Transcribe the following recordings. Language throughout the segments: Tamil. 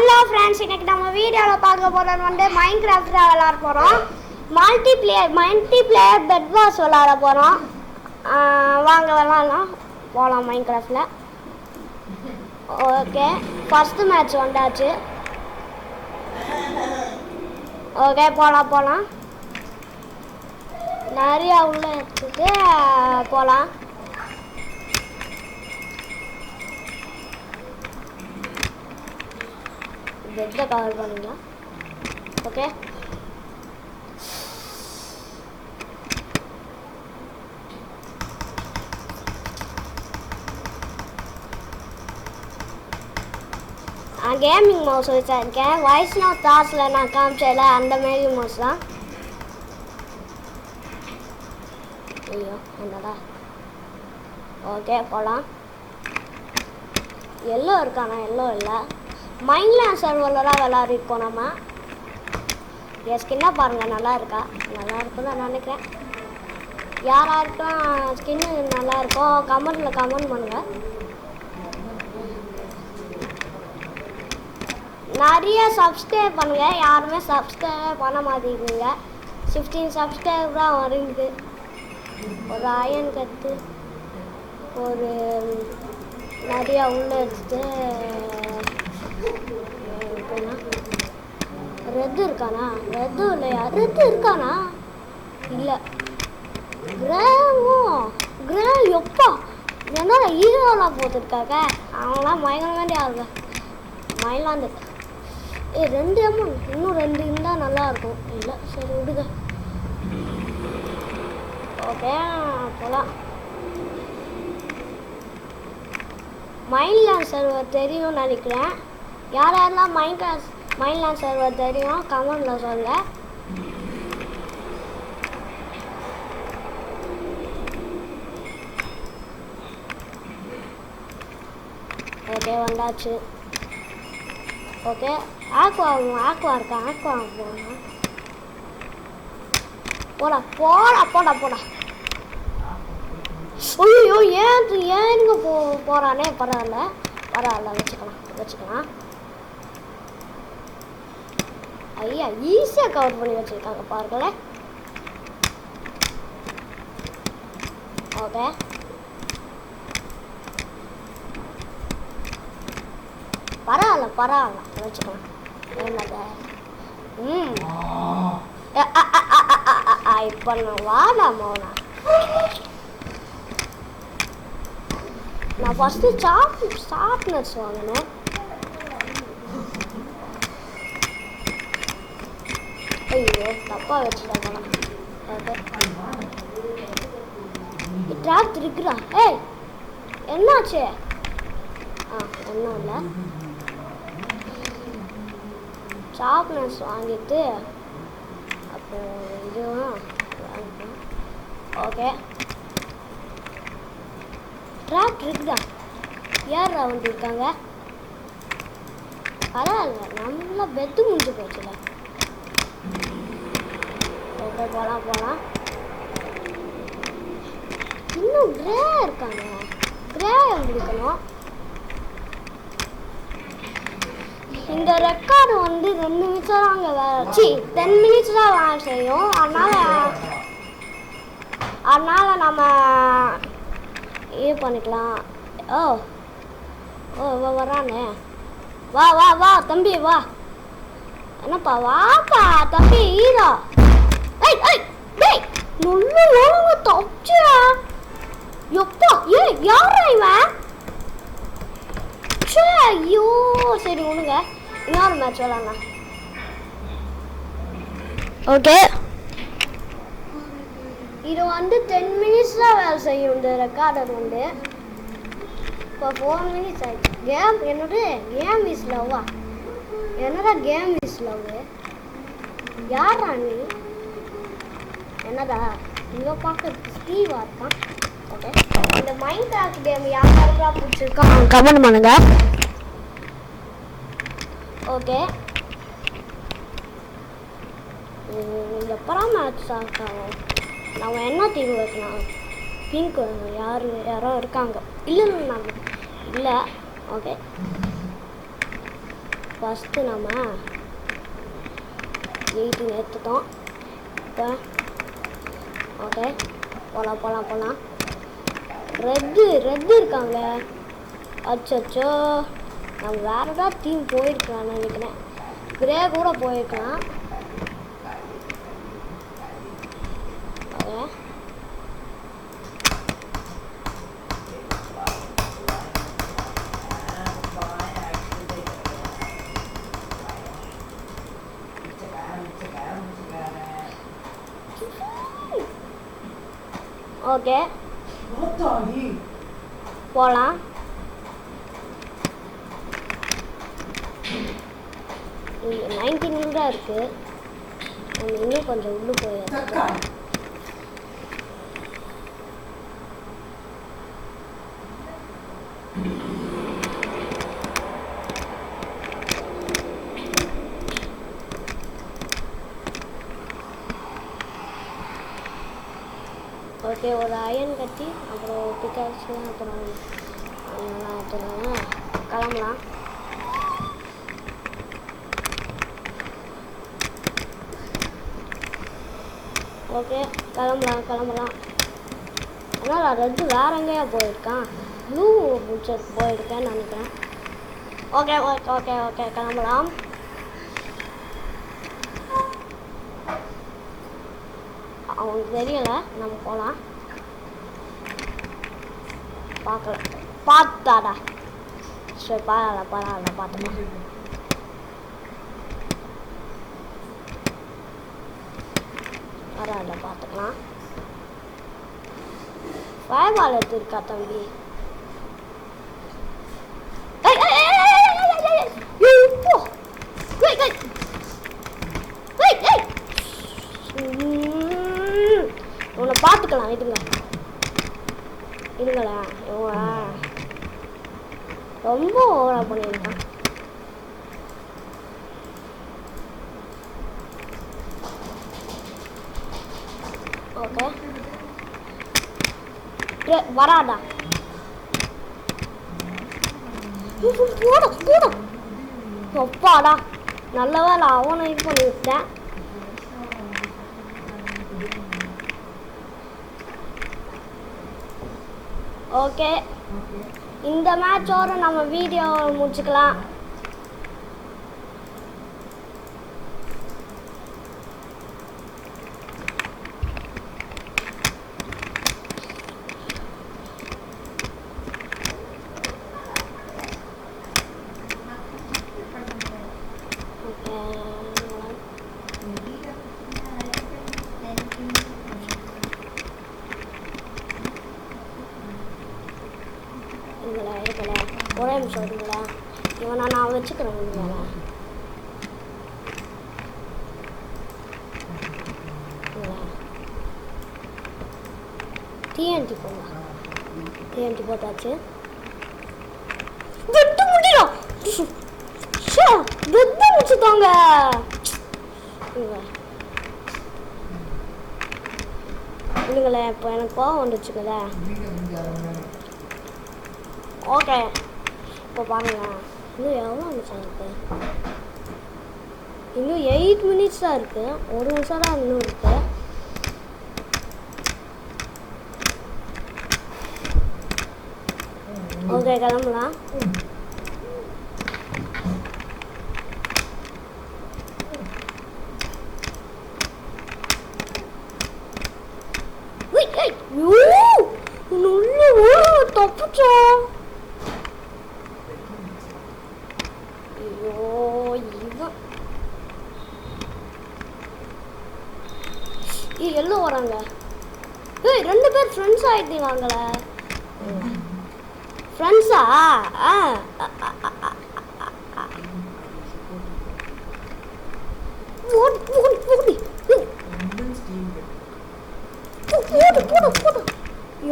ஹலோ ஃப்ரெண்ட்ஸ், இன்னைக்கு நம்ம வீடியோவில் பார்க்க போகிறது வந்து மைன்கிராஃப்ட் தான் விளாட போகிறோம். மல்டிப்ளேயர் பெட் வார்ஸ் விளாட போகிறோம். வாங்க விளாட்லாம், போகலாம் மைன்கிராஃப்டில். ஓகே, ஃபஸ்ட்டு மேட்ச் வந்தாச்சு. ஓகே, போகலாம். நிறையா உள்ள எடுத்துட்டு போகலாம். பெட்டை கவர் பண்ணிக்கலாம். ஓகே, கேமிங் மவுஸ் வச்சுருக்கேன். வாய்ஸ் நோட் தாஸில் நான் காமிச்சல அந்த மாரி மவுஸ் தான். ஐயோ என்னடா. ஓகே, போகலாம். எல்லோ இருக்கானா? எல்லோ இல்லை. மைன்லேண்ட் சர்வரில் தான் விளாடிருக்கோம் நம்ம. என் ஸ்கின்னாக பாருங்கள், நல்லா இருக்கா? நல்லா இருக்குன்னு நான் நினைக்கிறேன். யாராருக்கும் ஸ்கின்னு நல்லா இருக்கும் கமெண்ட் பண்ணுங்கள். நிறைய சப்ஸ்கிரைப் பண்ணுங்கள். யாருமே சப்ஸ்கிரைப் பண்ண மாட்டேங்குங்க. 15 சப்ஸ்கிரைப் தான் வருது. ஒரு அயன் கற்று ஒரு நிறையா உள்ள எடுத்துட்டு ரெட்டு இருக்கானா? ரெட்டு இல்லையா? ரெட்டு இருக்கானா? இல்லை. கிரே எப்பா என்ன ஹீரோலாம் போட்டுருக்காங்க. அவங்களாம் மயங்கலாண்டி ஆகுங்க. மயிலாந்து 2 அமௌண்ட் இன்னும் 2 இருந்தால் நல்லாயிருக்கும். இல்லை, சரி விடுங்க. ஓகே, போகலாம். மைன்லேண்ட் சர்வர் தெரியும்னு நினைக்கிறேன். யாரெல்லாம் மைன்லேண்ட் சர்வர் தெரியும் கமெண்டில் சொல்ல. ஓகே, வந்தாச்சு. ஓகே, ஆக்வா இருக்கா? ஆக்வா போடா. ஐயோ, ஏனுங்க போகிறானே. பரவாயில்ல, வச்சுக்கலாம். ஐயா, ஈஸியாக கவர் பண்ணி வச்சுருக்காங்க பாருங்களேன். ஓகே, பரவாயில்ல வச்சுக்கலாம். என்னது? இப்போ நான் வாடாமோனா. நான் ஃபஸ்ட்டு ஷார்ப்னஸ் வாங்கினேன். ஐயோ, தப்பாக வச்சுட்டாங்களா? ஓகே, ட்ராப் இருக்குடா. ஏய், என்னாச்சு? ஒன்றும் இல்லை. ஷார்ப்னஸ் வாங்கிட்டு அப்புறம் இதுவும் வாங்கிப்போம். ஓகே, ட்ராப் இருக்குதா? யார் வந்துருக்காங்க? பரவாயில்ல, நல்லா பெத்து முடிஞ்சு போச்சுல. ஓகே, போகலாம். இன்னும் கிரே இருக்காங்க. கிரே முடிக்கணும். இந்த ரெக்கார்டு வந்து 2 நிமிஷம் தாங்க 10 மினிட்ஸ் தான் வேலை செய்யும். அதனால நம்ம இது பண்ணிக்கலாம். வரானே. வா தம்பி, வா. என்னப்பா? வாப்பா தம்பி, ஹீரோ. நல்ல தப்பிச்சா. எப்பா யாரா இவன்? ஐயோ, சரி விடுங்க, இன்னொரு மேட்ச் விளாட்லாம். ஓகே, இது வந்து 10 மினிட்ஸ் தான் வேலை செய்யும். இந்த ரெக்கார்டர் வந்து இப்போ 4 மினிட்ஸ் ஆகிடுச்சு. கேம் இஸ் லவ்வா? என்னடா கேம் இஸ் லவ்? யாரா நீ? என்னடா இவ பார்க்க ஸ்டீவா இருக்கான். ஓகே, இந்த மைன்கிராஃப்ட் கேம் யாருக்கா பிடிச்சிருக்கா கமெண்ட் பண்ணுங்க. ஓகே, எப்பறம் மேட்ச் ஆகும். நம்ம என்ன டீம் வைக்கலாம்? பிங்க் யாரோ இருக்காங்க. இல்லை ஓகே, ஃபஸ்ட்டு நம்ம 18 எடுத்துட்டோம். இப்போ ஓகே போகலாம். ரெட்டு இருக்காங்க. அச்சோ நம்ம வேறு ஏதாவது டீம் போயிருக்கலாம்னு நினைக்கிறேன். கிரே கூட போயிருக்கலாம். ஓகே போகலாம். இங்கே 19 தான் இருக்குது. நம்ம இன்னும் கொஞ்சம் உள்ளே போயிடலாம். ஓகே ஒரு அயன் கட்டி அப்புறம் பிக்காக்ஸு அப்புறம் கிளம்பலாம். ஓகே கிளம்பலாம். ஆனால் ரெட்டு வேற எங்கேயா போயிருக்கான். ப்ளூ பிடிச்சது போயிருக்கேன்னு நினைக்கிறேன். ஓகே கிளம்பலாம். அவங்களுக்கு தெரியலை, நம்ம போகலாம். பார்த்தாடா சரி பரவாயில்ல பார்த்துக்கலாம். பார்த்துக்கலாம். ஃபயர்பால் எடுத்துருக்கா தம்பி? உன்னை பார்த்துக்கலாம். இருங்களேன் ரொம்ப ஓவரா பண்ணியிருக்கான். ஓகே வராடா. அப்பாடா நல்ல வேலை அவனை இது பண்ணி விட்டேன். ஓகே இந்த மேட்சோட நம்ம வீடியோ முடிச்சுக்கலாம். ஒரே நிமிஷம் வருங்களா? இவனை நான் வச்சுக்கிறேன். டிஎன்டி போங்க. டிஎன்டி போட்டாச்சு. வெட்டு முடிச்சுட்டாங்க. இல்லைங்களே இப்போ எனக்கு கோவம் வந்துச்சுங்களே. ஓகே இப்போ பாருங்க இன்னும் எவ்வளோ நிமிஷம் இருக்குது? இன்னும் 8 மினிட்ஸ் தான் இருக்குது. 1 நிமிஷம் தான் இன்னும் இருக்குது. ஓகே கிளம்பலாம். தப்புச்சா. ஐயோ இவன் எல்லாம் வராங்க. ஏய் 2 பேர் ஃப்ரெண்ட்ஸ் ஆயிட்டீங்களே. ஃப்ரெண்ட்ஸா? போடு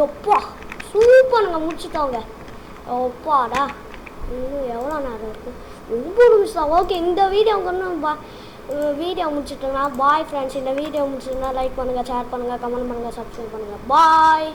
எப்பா சூப்பருங்க முடிச்சுட்டோங்க. ஒப்பாடா இன்னும் எவ்வளோ நேரம் இருக்குது? 9 நிமிஷம். ஓகே இந்த வீடியோ வீடியோ முடிச்சுட்டோம்னா பாய் ஃப்ரெண்ட்ஸ். இந்த வீடியோ முடிச்சுட்டுனா லைக் பண்ணுங்கள், ஷேர் பண்ணுங்கள், கமெண்ட் பண்ணுங்கள், சப்ஸ்கிரைப் பண்ணுங்கள். பாய்.